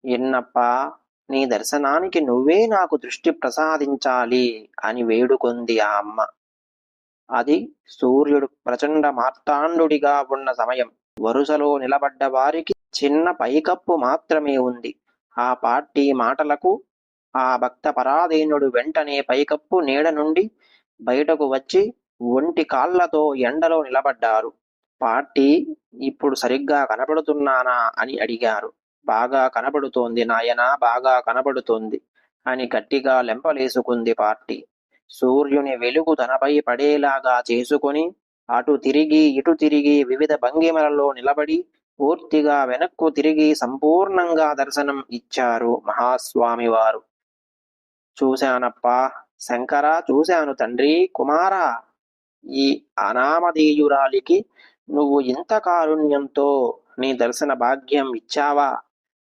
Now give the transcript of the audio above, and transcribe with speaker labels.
Speaker 1: ఎన్నప్పా, నీ దర్శనానికి నువ్వే నాకు దృష్టి ప్రసాదించాలి అని వేడుకొంది ఆ అమ్మ. అది సూర్యుడు ప్రచండ మార్తాండుడిగా ఉన్న సమయం. వరుసలో నిలబడ్డ వారికి చిన్న పైకప్పు మాత్రమే ఉంది. ఆ పార్టీ మాటలకు ఆ భక్త పరాధీనుడు వెంటనే పైకప్పు నీడ నుండి బయటకు వచ్చి ఒంటి కాళ్లతో ఎండలో నిలబడ్డారు. పార్టీ, ఇప్పుడు సరిగ్గా కనపడుతున్నానా అని అడిగారు. బాగా కనపడుతోంది నాయనా, బాగా కనపడుతోంది అని గట్టిగా లెంపలేసుకుంది పార్టీ. సూర్యుని వెలుగు తనపై పడేలాగా చేసుకుని అటు తిరిగి ఇటు తిరిగి వివిధ భంగిమలలో నిలబడి పూర్తిగా వెనక్కు తిరిగి సంపూర్ణంగా దర్శనం ఇచ్చారు మహాస్వామివారు. చూశానప్పా, శంకరా, చూశాను తండ్రి, కుమారా, ఈ అనామధేయురాలికి నువ్వు ఇంత కారుణ్యంతో నీ దర్శన భాగ్యం ఇచ్చావా